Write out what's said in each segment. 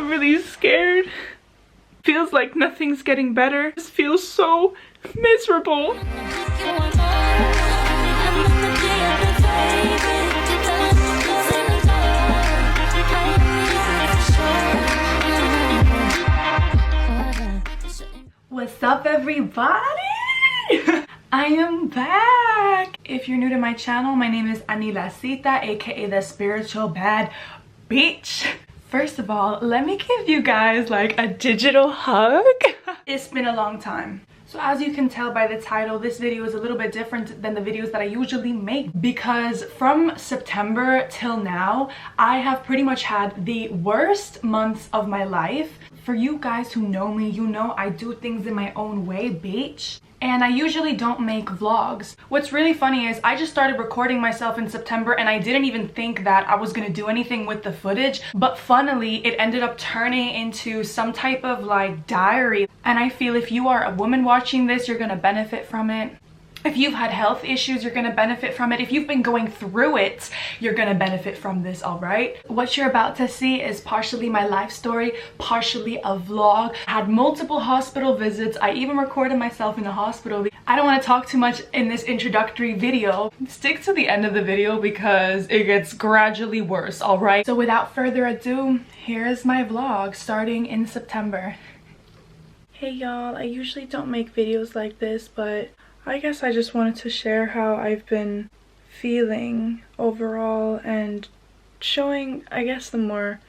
I'm really scared. Feels like nothing's getting better. This feels so miserable. What's up, everybody? I am back. If you're new to my channel, my name is Anila Sita, aka the spiritual bad bitch. First of all, let me give you guys like a digital hug. It's been a long time. So as you can tell by the title, this video is a little bit different than the videos that I usually make because from September till now, I have pretty much had the worst months of my life. For you guys who know me, you know I do things in my own way, bitch. And I usually don't make vlogs. What's really funny is I just started recording myself in September and I didn't even think that I was gonna do anything with the footage, but funnily it ended up turning into some type of like diary. And I feel if you are a woman watching this, you're gonna benefit from it. If you've had health issues, you're gonna benefit from it. If you've been going through it, you're gonna benefit from this, all right? What you're about to see is partially my life story, partially a vlog. I had multiple hospital visits. I even recorded myself in the hospital. I don't wanna talk too much in this introductory video. Stick to the end of the video because it gets gradually worse, all right? So without further ado, here's my vlog starting in September. Hey y'all, I usually don't make videos like this, but I guess I just wanted to share how I've been feeling overall and showing, I guess, the more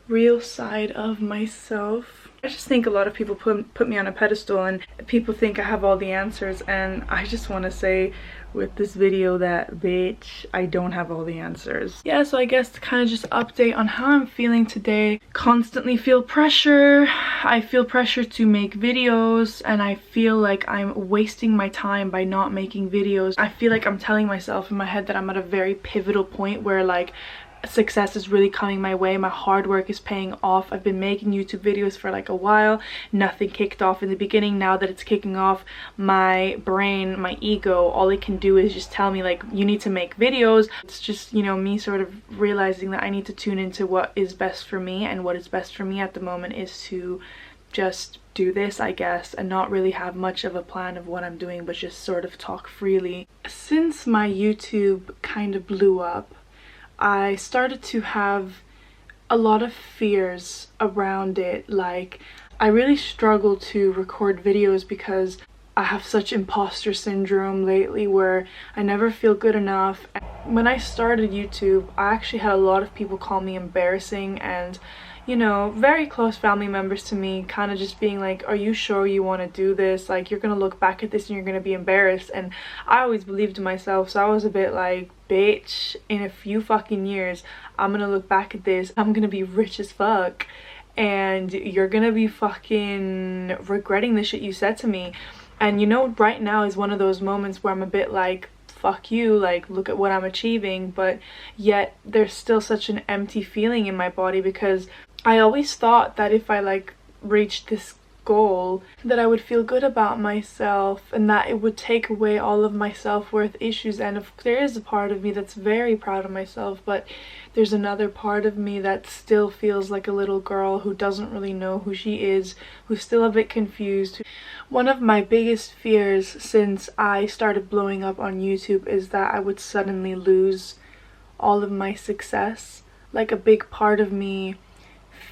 real side of myself. I just think a lot of people put me on a pedestal and people think I have all the answers, and I just want to say with this video that, bitch, I don't have all the answers. Yeah, so I guess to kind of just update on how I'm feeling today. Constantly feel pressure. I feel pressure to make videos and I feel like I'm wasting my time by not making videos. I feel like I'm telling myself in my head that I'm at a very pivotal point where like success is really coming my way. My hard work is paying off. I've been making YouTube videos for like a while. Nothing kicked off in the beginning. Now that it's kicking off, my brain, my ego, all it can do is just tell me like, you need to make videos. It's just, you know, me sort of realizing that I need to tune into what is best for me, and what is best for me at the moment is to just do this, I guess, and not really have much of a plan of what I'm doing, but just sort of talk freely. Since my YouTube kind of blew up, I started to have a lot of fears around it. Like, I really struggle to record videos because I have such imposter syndrome lately where I never feel good enough. When I started YouTube, I actually had a lot of people call me embarrassing, and you know, very close family members to me kind of just being like, are you sure you want to do this? Like, you're gonna look back at this and you're gonna be embarrassed. And I always believed in myself, so I was a bit like, bitch, in a few fucking years I'm gonna look back at this, I'm gonna be rich as fuck, and you're gonna be fucking regretting the shit you said to me. And you know, right now is one of those moments where I'm a bit like, fuck you, like, look at what I'm achieving, but yet there's still such an empty feeling in my body because I always thought that if I like reached this goal that I would feel good about myself and that it would take away all of my self-worth issues. And if there is a part of me that's very proud of myself, but there's another part of me that still feels like a little girl who doesn't really know who she is, who's still a bit confused. One of my biggest fears since I started blowing up on YouTube is that I would suddenly lose all of my success. Like, a big part of me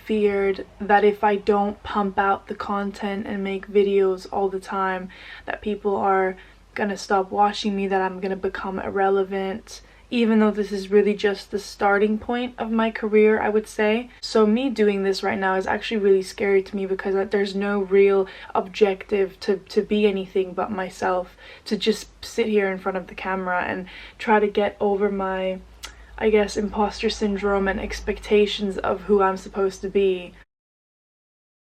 feared that if I don't pump out the content and make videos all the time, that people are gonna stop watching me, that I'm gonna become irrelevant, even though this is really just the starting point of my career, I would say. So me doing this right now is actually really scary to me because there's no real objective to be anything but myself, to just sit here in front of the camera and try to get over my, I guess, imposter syndrome and expectations of who I'm supposed to be.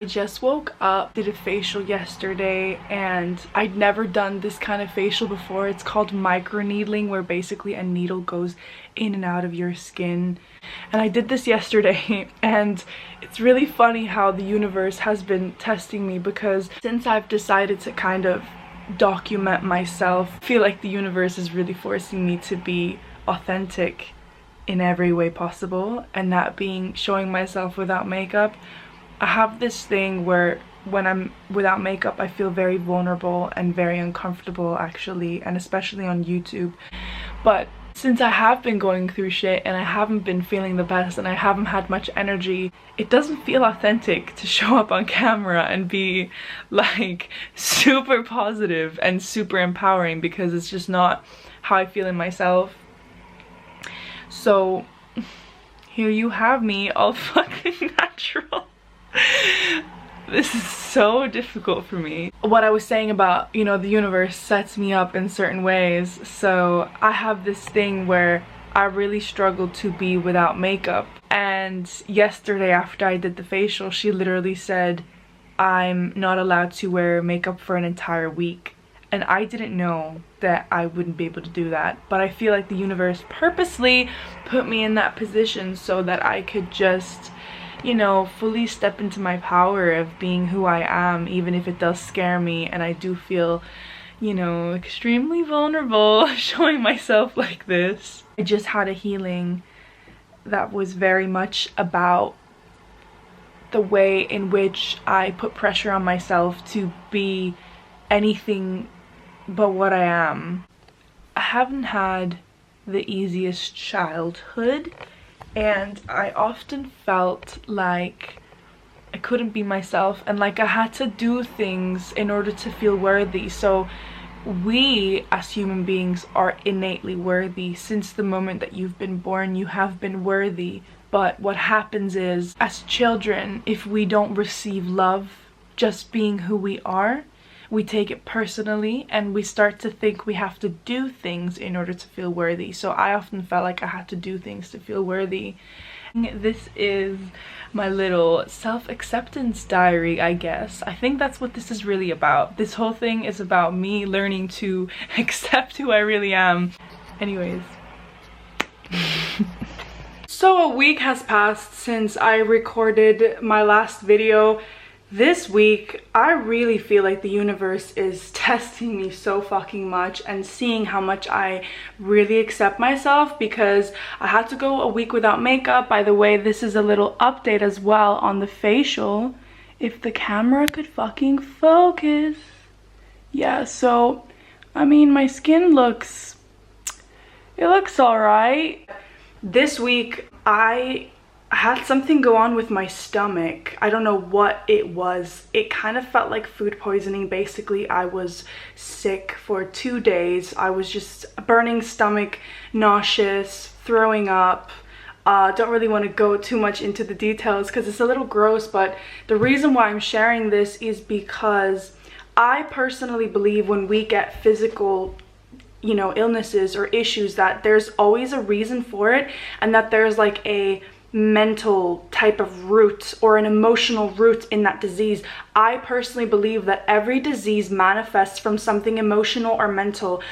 I just woke up, did a facial yesterday, and I'd never done this kind of facial before. It's called microneedling, where basically a needle goes in and out of your skin. And I did this yesterday, and it's really funny how the universe has been testing me, because since I've decided to kind of document myself, I feel like the universe is really forcing me to be authentic in every way possible, and that being showing myself without makeup. I have this thing where when I'm without makeup I feel very vulnerable and very uncomfortable actually, and especially on YouTube. But since I have been going through shit and I haven't been feeling the best and I haven't had much energy, it doesn't feel authentic to show up on camera and be like super positive and super empowering, because it's just not how I feel in myself. So here you have me all fucking natural. This is so difficult for me. What I was saying about, you know, the universe sets me up in certain ways. So I have this thing where I really struggle to be without makeup. And yesterday after I did the facial, she literally said I'm not allowed to wear makeup for an entire week. And I didn't know that I wouldn't be able to do that. But I feel like the universe purposely put me in that position so that I could just, you know, fully step into my power of being who I am, even if it does scare me and I do feel, you know, extremely vulnerable showing myself like this. I just had a healing that was very much about the way in which I put pressure on myself to be anything but what I am. I haven't had the easiest childhood, and I often felt like I couldn't be myself and like I had to do things in order to feel worthy. So we as human beings are innately worthy. Since the moment that you've been born, you have been worthy. But what happens is, as children, if we don't receive love just being who we are, we take it personally and we start to think we have to do things in order to feel worthy. So I often felt like I had to do things to feel worthy. This is my little self-acceptance diary, I guess. I think that's what this is really about. This whole thing is about me learning to accept who I really am. Anyways. So a week has passed since I recorded my last video. This week, I really feel like the universe is testing me so fucking much and seeing how much I really accept myself, because I had to go a week without makeup. By the way, this is a little update as well on the facial. If the camera could fucking focus. Yeah, so, I mean, my skin looks alright. This week, I had something go on with my stomach. I don't know what it was. It kind of felt like food poisoning. Basically, I was sick for 2 days. I was just burning stomach, nauseous, throwing up. Don't really want to go too much into the details because it's a little gross, but the reason why I'm sharing this is because I personally believe when we get physical, you know, illnesses or issues, that there's always a reason for it, and that there's like a mental type of root or an emotional root in that disease. I personally believe that every disease manifests from something emotional or mental.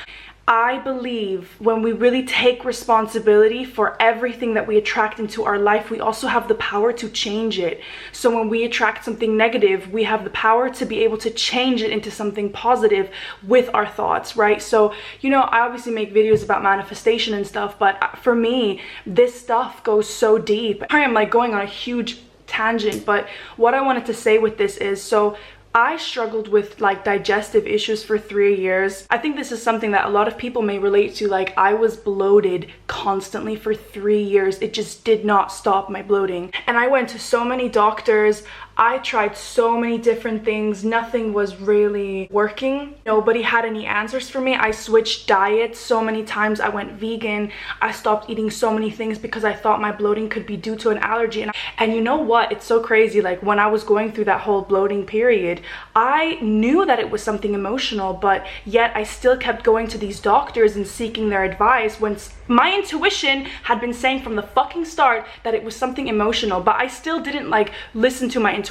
I believe when we really take responsibility for everything that we attract into our life, we also have the power to change it. So when we attract something negative, we have the power to be able to change it into something positive with our thoughts, right? So, you know, I obviously make videos about manifestation and stuff, but for me, this stuff goes so deep. I am like going on a huge tangent, but what I wanted to say with this is, so I struggled with like digestive issues for 3 years. I think this is something that a lot of people may relate to. Like, I was bloated constantly for 3 years. It just did not stop, my bloating. And I went to so many doctors. I tried so many different things. Nothing was really working. Nobody had any answers for me. I switched diets so many times. I went vegan. I stopped eating so many things because I thought my bloating could be due to an allergy. And you know what? It's so crazy. Like, when I was going through that whole bloating period, I knew that it was something emotional, but yet I still kept going to these doctors and seeking their advice when my intuition had been saying from the fucking start that it was something emotional, but I still didn't like listen to my intuition.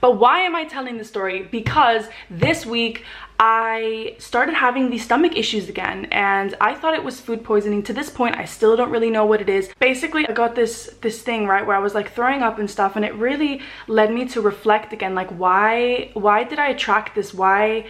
But why am I telling this story? Because this week I started having these stomach issues again, and I thought it was food poisoning. To this point, I still don't really know what it is. Basically, I got this thing, right, where I was like throwing up and stuff, and it really led me to reflect again, like, why did I attract this? Why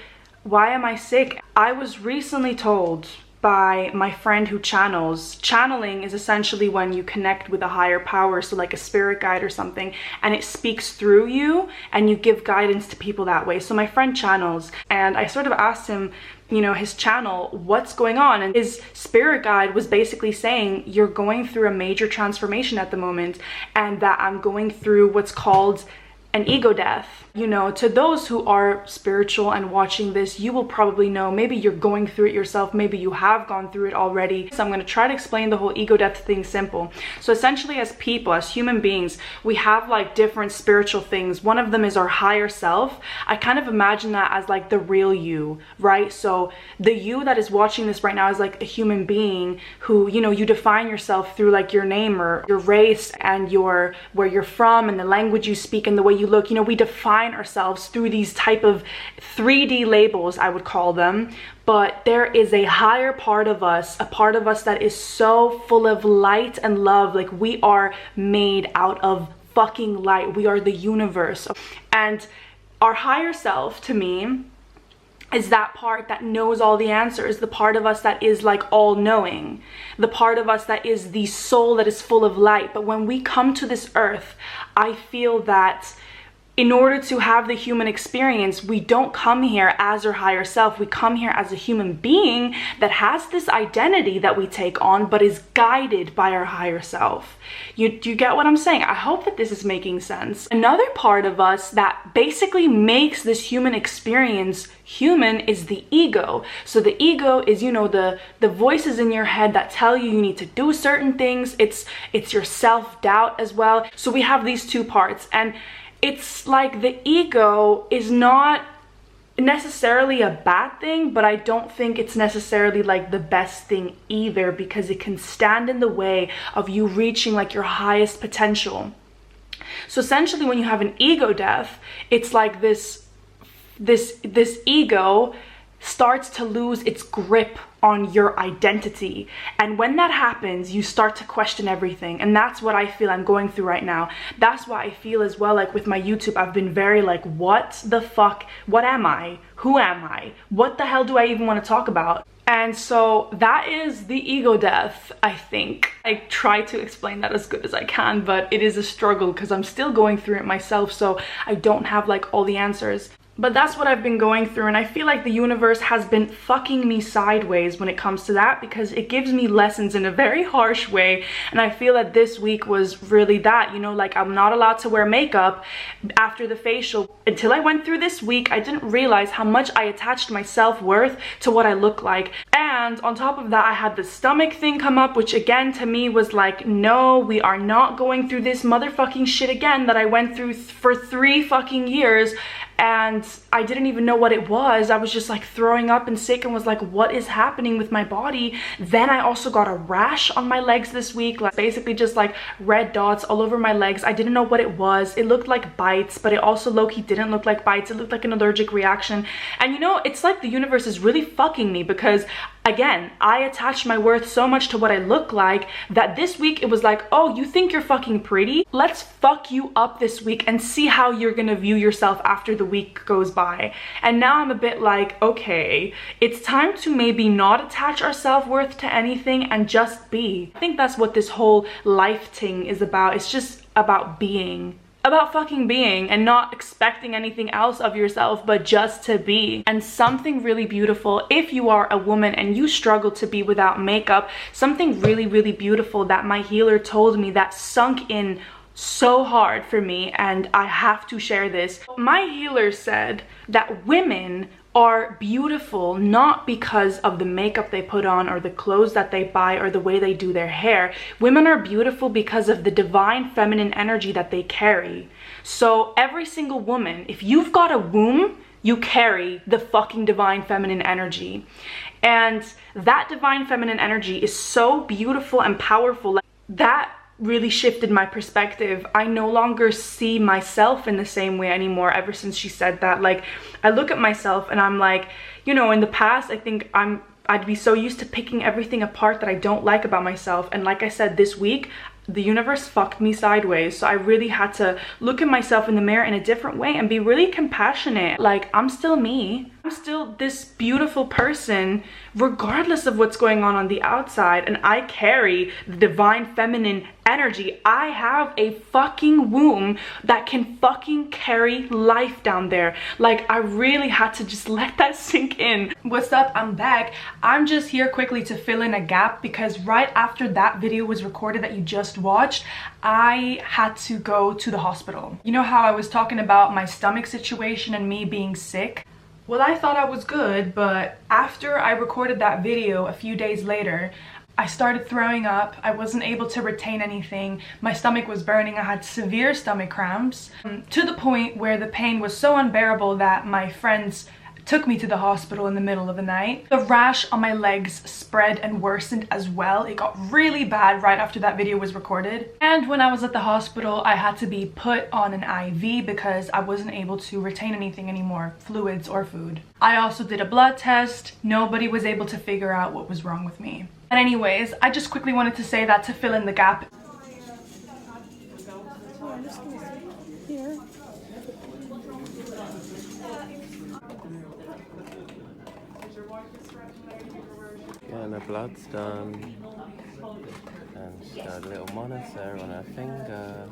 am I sick? I was recently told by my friend who channels. Channeling is essentially when you connect with a higher power, so like a spirit guide or something, and it speaks through you and you give guidance to people that way. So my friend channels, and I sort of asked him, you know, his channel, what's going on? And his spirit guide was basically saying, you're going through a major transformation at the moment, and that I'm going through what's called an ego death. You know, to those who are spiritual and watching this, you will probably know, maybe you're going through it yourself, maybe you have gone through it already. So I'm going to try to explain the whole ego death thing simple. So essentially, as people, as human beings, we have like different spiritual things. One of them is our higher self. I kind of imagine that as like the real you, right? So the you that is watching this right now is like a human being who, you know, you define yourself through like your name or your race and your where you're from and the language you speak and the way you look. You know, we define ourselves through these type of 3D labels, I would call them. But there is a higher part of us, a part of us that is so full of light and love. Like, we are made out of fucking light. We are the universe. And our higher self, to me, is that part that knows all the answers, the part of us that is like all-knowing, the part of us that is the soul that is full of light. But when we come to this earth, I feel that in order to have the human experience, we don't come here as our higher self. We come here as a human being that has this identity that we take on, but is guided by our higher self. You get what I'm saying? I hope that this is making sense. Another part of us that basically makes this human experience human is the ego. So the ego is, you know, the voices in your head that tell you you need to do certain things. It's your self-doubt as well. So we have these two parts, and it's like the ego is not necessarily a bad thing, but I don't think it's necessarily like the best thing either, because it can stand in the way of you reaching like your highest potential. So essentially, when you have an ego death, it's like this ego starts to lose its grip on your identity. And when that happens, you start to question everything. And that's what I feel I'm going through right now. That's why I feel as well, like with my YouTube, I've been very like, what the fuck? What am I? Who am I? What the hell do I even want to talk about? And so that is the ego death, I think. I try to explain that as good as I can, but it is a struggle because I'm still going through it myself, so I don't have like all the answers. But that's what I've been going through, and I feel like the universe has been fucking me sideways when it comes to that, because it gives me lessons in a very harsh way. And I feel that this week was really that, you know, like I'm not allowed to wear makeup after the facial. Until I went through this week, I didn't realize how much I attached my self-worth to what I look like. And on top of that, I had the stomach thing come up, which again to me was like, no, we are not going through this motherfucking shit again that I went through for 3 fucking years. And I didn't even know what it was. I was just like throwing up and sick and was like, what is happening with my body? Then I also got a rash on my legs this week, like basically just like red dots all over my legs. I didn't know what it was. It looked like bites, but it also low-key didn't look like bites. It looked like an allergic reaction. And you know, it's like the universe is really fucking me, because again, I attached my worth so much to what I look like that this week it was like, oh, you think you're fucking pretty? Let's fuck you up this week and see how you're gonna view yourself after the week goes by. And now I'm a bit like, okay, it's time to maybe not attach our self-worth to anything and just be. I think that's what this whole life thing is about. It's just about being. About fucking being and not expecting anything else of yourself, but just to be. And something really beautiful, if you are a woman and you struggle to be without makeup, something really, really beautiful that my healer told me that sunk in so hard for me, and I have to share this. My healer said that women are beautiful not because of the makeup they put on or the clothes that they buy or the way they do their hair. Women are beautiful because of the divine feminine energy that they carry. So every single woman, if you've got a womb, you carry the fucking divine feminine energy. And that divine feminine energy is so beautiful and powerful. That really shifted my perspective. I no longer see myself in the same way anymore ever since she said that. Like, I look at myself and I'm like, you know, in the past, I think I'd be so used to picking everything apart that I don't like about myself. And like I said, this week, the universe fucked me sideways. So I really had to look at myself in the mirror in a different way and be really compassionate. Like, I'm still me. I'm still this beautiful person regardless of what's going on the outside, and I carry the divine feminine energy. I have a fucking womb that can fucking carry life down there. Like, I really had to just let that sink in. What's up? I'm back. I'm just here quickly to fill in a gap because right after that video was recorded that you just watched, I had to go to the hospital. You know how I was talking about my stomach situation and me being sick? Well, I thought I was good, but after I recorded that video a few days later, I started throwing up. I wasn't able to retain anything. My stomach was burning. I had severe stomach cramps to the point where the pain was so unbearable that my friends took me to the hospital in the middle of the night. The rash on my legs spread and worsened as well. It got really bad right after that video was recorded. And when I was at the hospital, I had to be put on an IV because I wasn't able to retain anything anymore, fluids or food. I also did a blood test. Nobody was able to figure out what was wrong with me. But anyways, I just quickly wanted to say that to fill in the gap. And her blood's done, and she's got a little monitor on her finger.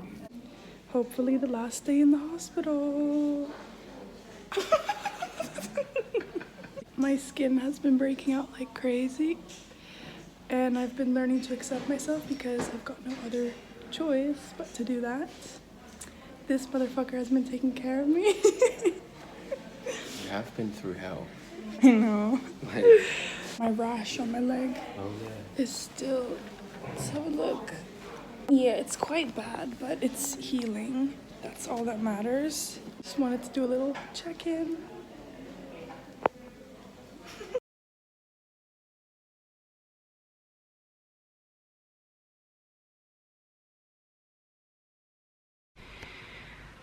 Hopefully the last day in the hospital. My skin has been breaking out like crazy, and I've been learning to accept myself because I've got no other choice but to do that. This motherfucker has been taking care of me. You have been through hell. I know. Like, my rash on my leg is still, let's have a look. Yeah, it's quite bad, but it's healing. That's all that matters. Just wanted to do a little check-in.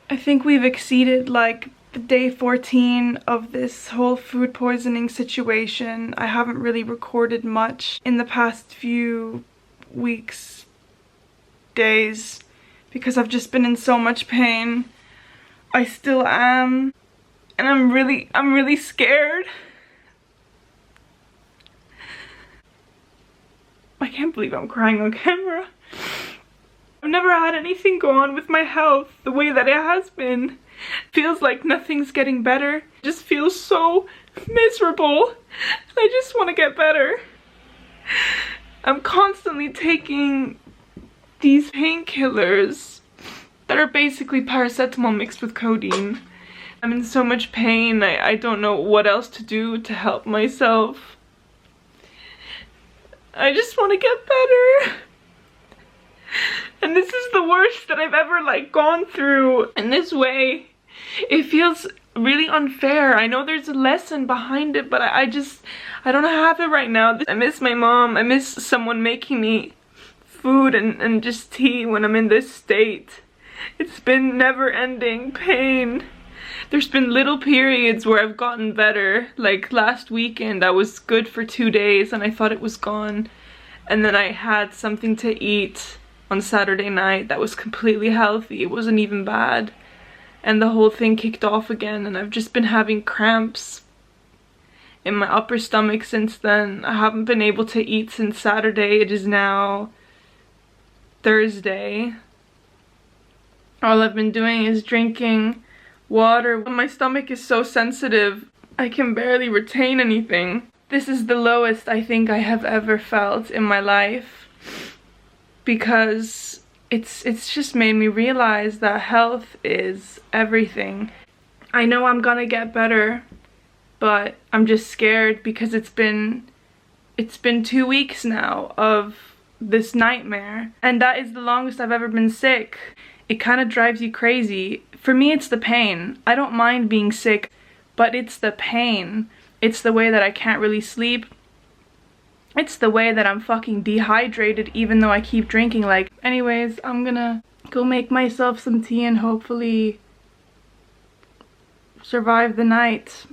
I think we've exceeded like day 14 of this whole food poisoning situation. I haven't really recorded much in the past few weeks, days, because I've just been in so much pain. I still am, and I'm really scared. I can't believe I'm crying on camera. I've never had anything go on with my health the way that it has been. Feels like nothing's getting better. It just feels so miserable. I just want to get better. I'm constantly taking these painkillers that are basically paracetamol mixed with codeine. I'm in so much pain. I don't know what else to do to help myself. I just want to get better. And this is the worst that I've ever like gone through in this way. It feels really unfair. I know there's a lesson behind it, but I don't have it right now. I miss my mom. I miss someone making me food and just tea when I'm in this state. It's been never-ending pain. There's been little periods where I've gotten better. Like last weekend, I was good for 2 days and I thought it was gone. And then I had something to eat on Saturday night that was completely healthy. It wasn't even bad. And the whole thing kicked off again, and I've just been having cramps in my upper stomach since then. I haven't been able to eat since Saturday. It is now Thursday. All I've been doing is drinking water. My stomach is so sensitive, I can barely retain anything. This is the lowest I think I have ever felt in my life, because it's just made me realize that health is everything. I know I'm gonna get better, but I'm just scared because it's been 2 weeks now of this nightmare, and that is the longest I've ever been sick. It kind of drives you crazy. For me, it's the pain. I don't mind being sick, but it's the pain. It's the way that I can't really sleep. It's the way that I'm fucking dehydrated even though I keep drinking. Like, anyways, I'm gonna go make myself some tea and hopefully survive the night.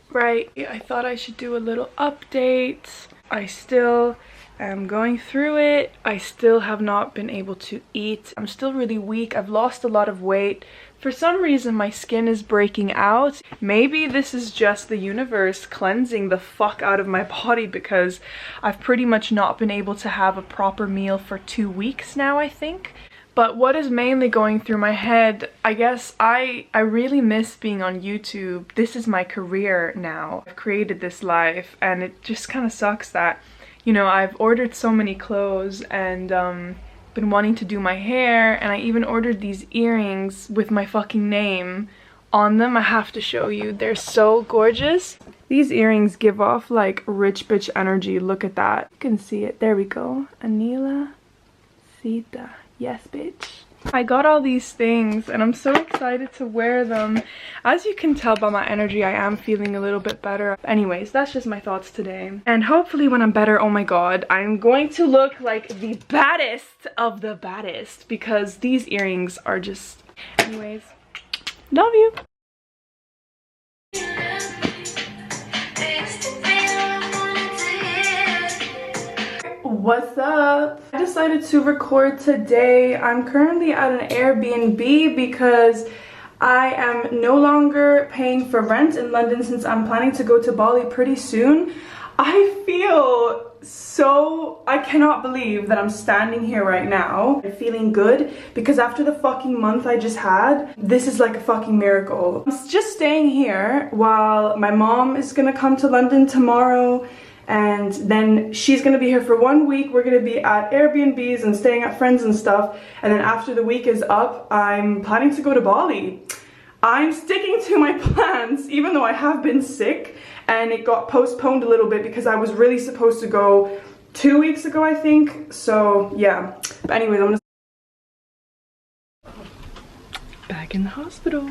Right, I thought I should do a little update. I still I'm going through it. I still have not been able to eat. I'm still really weak. I've lost a lot of weight. For some reason, my skin is breaking out. Maybe this is just the universe cleansing the fuck out of my body, because I've pretty much not been able to have a proper meal for 2 weeks now, I think. But what is mainly going through my head, I guess I really miss being on YouTube. This is my career now. I've created this life, and it just kind of sucks that, you know, I've ordered so many clothes and been wanting to do my hair, and I even ordered these earrings with my fucking name on them. I have to show you. They're so gorgeous. These earrings give off like rich bitch energy. Look at that. You can see it. There we go. Anila Sita. Yes, bitch. I got all these things and I'm so excited to wear them. As you can tell by my energy, I am feeling a little bit better. Anyways, that's just my thoughts today. And hopefully when I'm better, oh my god, I'm going to look like the baddest of the baddest, because these earrings are just... Anyways, love you. What's up? I decided to record today. I'm currently at an Airbnb because I am no longer paying for rent in London since I'm planning to go to Bali pretty soon. I feel so... I cannot believe that I'm standing here right now feeling good, because after the fucking month I just had, this is like a fucking miracle. I'm just staying here while my mom is gonna come to London tomorrow, and then she's gonna be here for 1 week. We're gonna be at Airbnbs and staying at friends and stuff, and then after the week is up, I'm planning to go to Bali. I'm sticking to my plans, even though I have been sick and it got postponed a little bit because I was really supposed to go 2 weeks ago, I think. So yeah, but anyways, I'm gonna... Back in the hospital.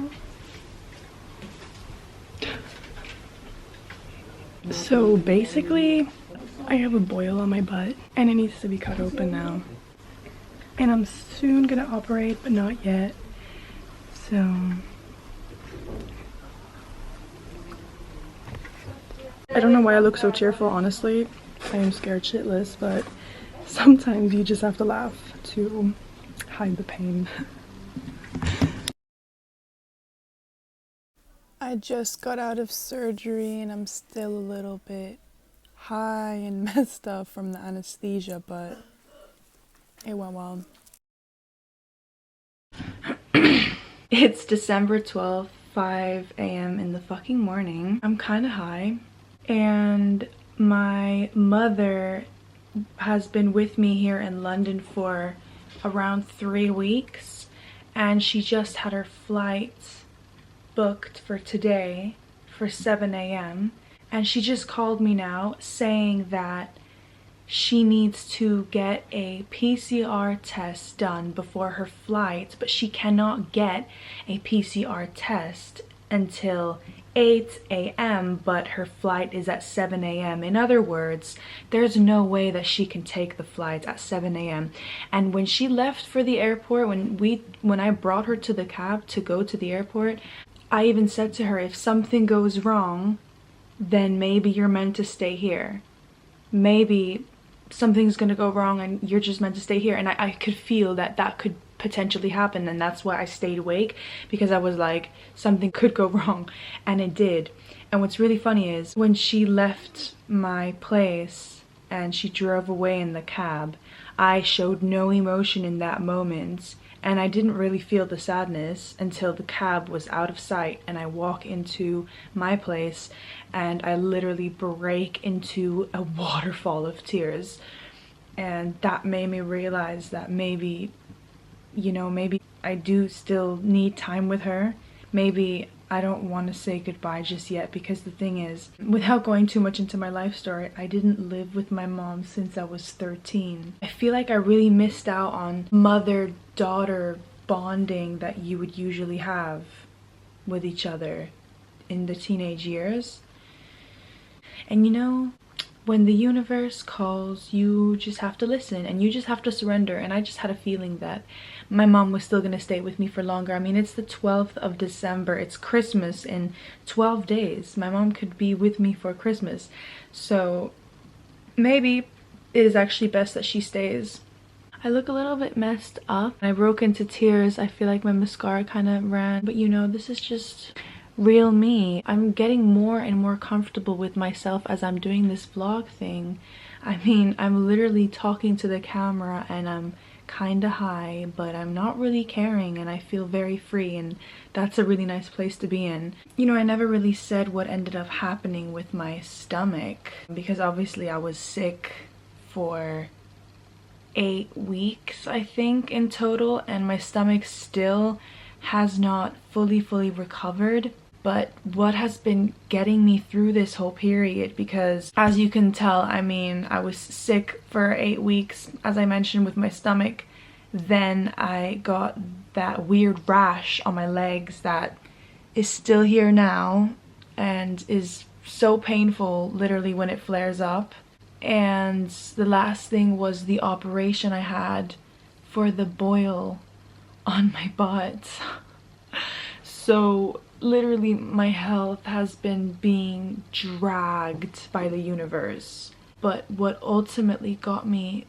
So basically, I have a boil on my butt and it needs to be cut open now. And I'm soon gonna operate, but not yet. So... I don't know why I look so cheerful, honestly. I am scared shitless, but sometimes you just have to laugh to hide the pain. I just got out of surgery and I'm still a little bit high and messed up from the anesthesia, but it went well. It's December 12th, 5 a.m. in the fucking morning. I'm kind of high, and my mother has been with me here in London for around 3 weeks, and she just had her flight booked for today for 7 a.m. and she just called me now saying that she needs to get a PCR test done before her flight, but she cannot get a PCR test until 8 a.m. but her flight is at 7 a.m. In other words, there's no way that she can take the flight at 7 a.m. And when she left for the airport, when I brought her to the cab to go to the airport, I even said to her, if something goes wrong, then maybe you're meant to stay here. Maybe something's gonna go wrong and you're just meant to stay here. And I could feel that that could potentially happen, and that's why I stayed awake, because I was like, something could go wrong, and it did. And what's really funny is when she left my place and she drove away in the cab, I showed no emotion in that moment. And I didn't really feel the sadness until the cab was out of sight and I walk into my place and I literally break into a waterfall of tears. And that made me realize that maybe, you know, maybe I do still need time with her. Maybe I don't want to say goodbye just yet, because the thing is, without going too much into my life story, I didn't live with my mom since I was 13. I feel like I really missed out on mother-daughter bonding that you would usually have with each other in the teenage years. And you know, when the universe calls, you just have to listen and you just have to surrender. And I just had a feeling that my mom was still gonna stay with me for longer. I mean, it's the 12th of December. It's Christmas in 12 days. My mom could be with me for Christmas. So maybe it is actually best that she stays. I look a little bit messed up. I broke into tears. I feel like my mascara kind of ran, but you know, this is just real me. I'm getting more and more comfortable with myself as I'm doing this vlog thing. I mean, I'm literally talking to the camera and I'm kind of high, but I'm not really caring, and I feel very free, and that's a really nice place to be in. You know, I never really said what ended up happening with my stomach, because obviously I was sick for 8 weeks, I think, in total, and my stomach still has not fully recovered. But what has been getting me through this whole period, because as you can tell, I mean, I was sick for 8 weeks, as I mentioned, with my stomach. Then I got that weird rash on my legs that is still here now and is so painful literally when it flares up. And the last thing was the operation I had for the boil on my butt. So literally my health has been being dragged by the universe. But what ultimately got me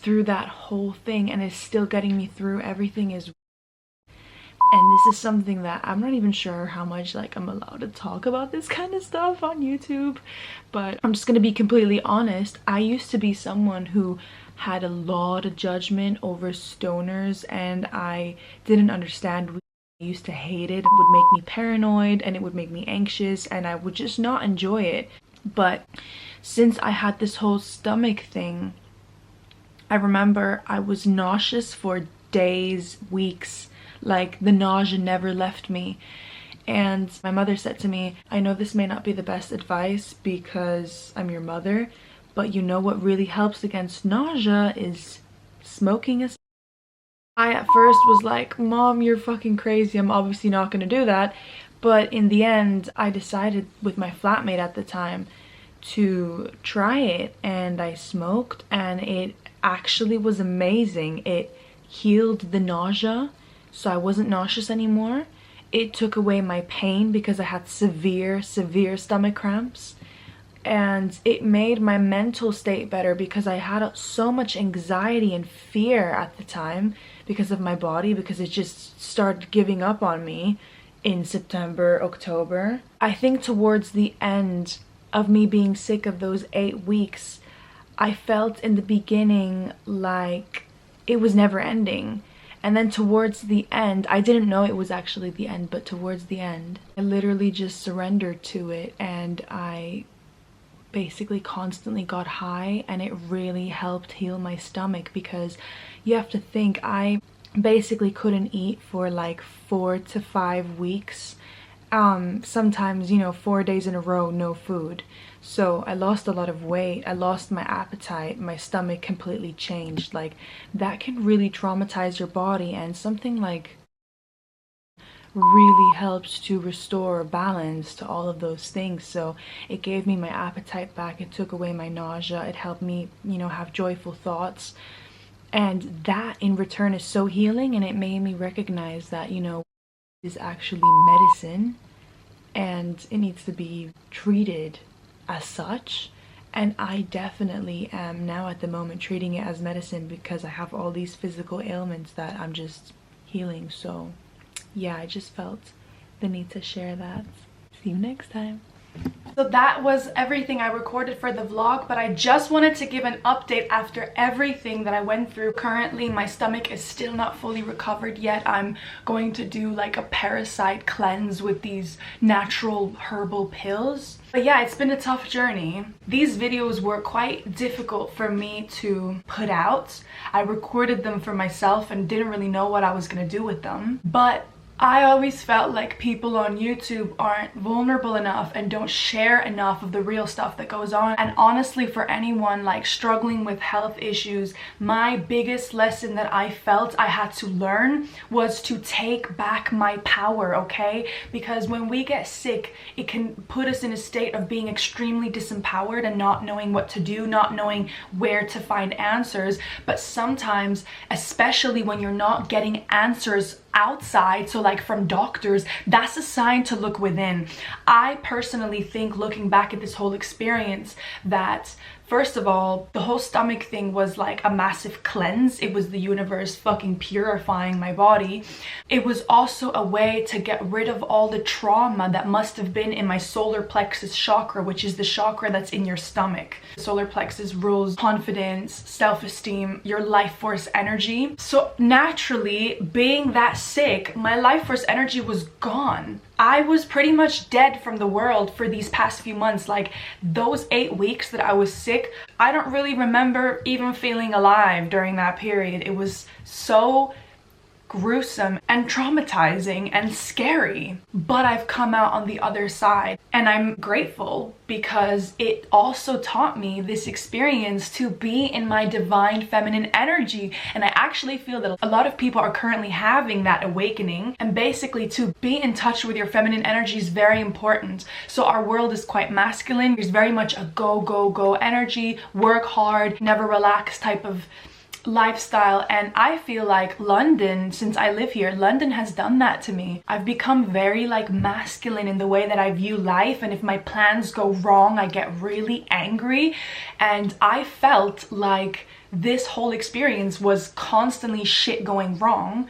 through that whole thing, and is still getting me through everything, is, and this is something that I'm not even sure how much like I'm allowed to talk about this kind of stuff on YouTube, but I'm just gonna be completely honest. I used to be someone who had a lot of judgment over stoners, and I didn't understand. I used to hate it. It would make me paranoid and it would make me anxious, and I would just not enjoy it. But since I had this whole stomach thing, I remember I was nauseous for days, weeks. Like, the nausea never left me. And my mother said to me, I know this may not be the best advice because I'm your mother, but you know what really helps against nausea is smoking a cigarette. I at first was like, Mom, you're fucking crazy. I'm obviously not gonna do that. But in the end, I decided with my flatmate at the time to try it, and I smoked, and it actually was amazing. It healed the nausea, so I wasn't nauseous anymore. It took away my pain because I had severe stomach cramps, and it made my mental state better because I had so much anxiety and fear at the time because of my body, because it just started giving up on me in September, October. I think towards the end of me being sick of those 8 weeks, I felt in the beginning like it was never ending. And then towards the end, I didn't know it was actually the end, but towards the end, I literally just surrendered to it, and I basically constantly got high, and it really helped heal my stomach, because you have to think, I basically couldn't eat for like 4 to 5 weeks. Sometimes, you know, 4 days in a row, no food. So I lost a lot of weight, I lost my appetite, my stomach completely changed. Like, that can really traumatize your body, and something like really helps to restore balance to all of those things. So it gave me my appetite back, it took away my nausea, it helped me, you know, have joyful thoughts, and that in return is so healing. And it made me recognize that, you know, it is actually medicine, and it needs to be treated as such. And I definitely am now at the moment treating it as medicine, because I have all these physical ailments that I'm just healing. So yeah, I just felt the need to share that. See you next time. So that was everything I recorded for the vlog, but I just wanted to give an update after everything that I went through. Currently, my stomach is still not fully recovered yet. I'm going to do like a parasite cleanse with these natural herbal pills. But yeah, it's been a tough journey. These videos were quite difficult for me to put out. I recorded them for myself and didn't really know what I was gonna do with them. But I always felt like people on YouTube aren't vulnerable enough and don't share enough of the real stuff that goes on. And honestly, for anyone like struggling with health issues, my biggest lesson that I felt I had to learn was to take back my power, okay? Because when we get sick, it can put us in a state of being extremely disempowered and not knowing what to do, not knowing where to find answers. But sometimes, especially when you're not getting answers outside, so like from doctors, that's a sign to look within. I personally think, looking back at this whole experience, that First of all, the whole stomach thing was like a massive cleanse. It was the universe fucking purifying my body. It was also a way to get rid of all the trauma that must have been in my solar plexus chakra, which is the chakra that's in your stomach. Solar plexus rules confidence, self-esteem, your life force energy. So naturally, being that sick, my life force energy was gone. I was pretty much dead from the world for these past few months. Like those 8 weeks that I was sick, I don't really remember even feeling alive during that period. It was so gruesome and traumatizing and scary, but I've come out on the other side, and I'm grateful because it also taught me this experience to be in my divine feminine energy. And I actually feel that a lot of people are currently having that awakening, and basically to be in touch with your feminine energy is very important. So our world is quite masculine. There's very much a go go go energy, work hard, never relax type of lifestyle, and I feel like London, since I live here, London has done that to me. I've become very like masculine in the way that I view life, and if my plans go wrong, I get really angry. And I felt like this whole experience was constantly shit going wrong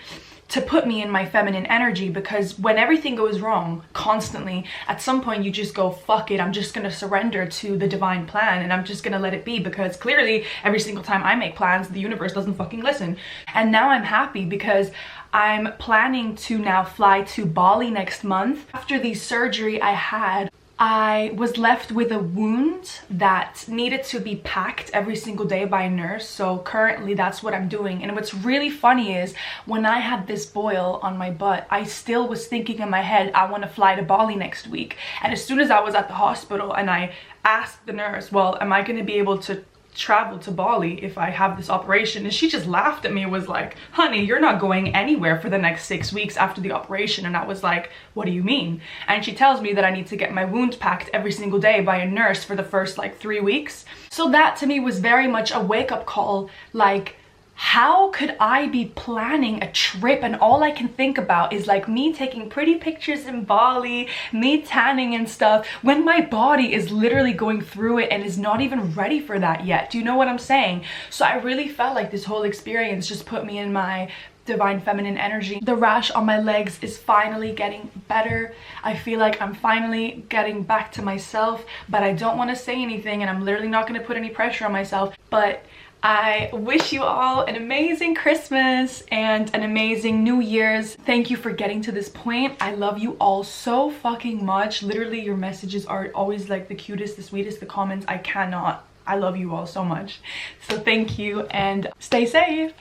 to put me in my feminine energy, because when everything goes wrong constantly, at some point you just go, fuck it, I'm just gonna surrender to the divine plan and I'm just gonna let it be, because clearly every single time I make plans, the universe doesn't fucking listen. And now I'm happy because I'm planning to now fly to Bali next month. After the surgery I had, I was left with a wound that needed to be packed every single day by a nurse. So currently that's what I'm doing. And what's really funny is when I had this boil on my butt, I still was thinking in my head, I want to fly to Bali next week. And as soon as I was at the hospital and I asked the nurse, well, am I going to be able to travel to Bali if I have this operation? And she just laughed at me and was like, honey, you're not going anywhere for the next 6 weeks after the operation. And I was like, what do you mean? And she tells me that I need to get my wound packed every single day by a nurse for the first like 3 weeks. So that to me was very much a wake-up call. Like, how could I be planning a trip and all I can think about is like me taking pretty pictures in Bali, me tanning and stuff, when my body is literally going through it and is not even ready for that yet? Do you know what I'm saying? So I really felt like this whole experience just put me in my divine feminine energy. The rash on my legs is finally getting better. I feel like I'm finally getting back to myself, but I don't want to say anything, and I'm literally not going to put any pressure on myself. But I wish you all an amazing Christmas and an amazing New Year's. Thank you for getting to this point. I love you all so fucking much. Literally, your messages are always like the cutest, the sweetest, the comments. I love you all so much. So thank you and stay safe.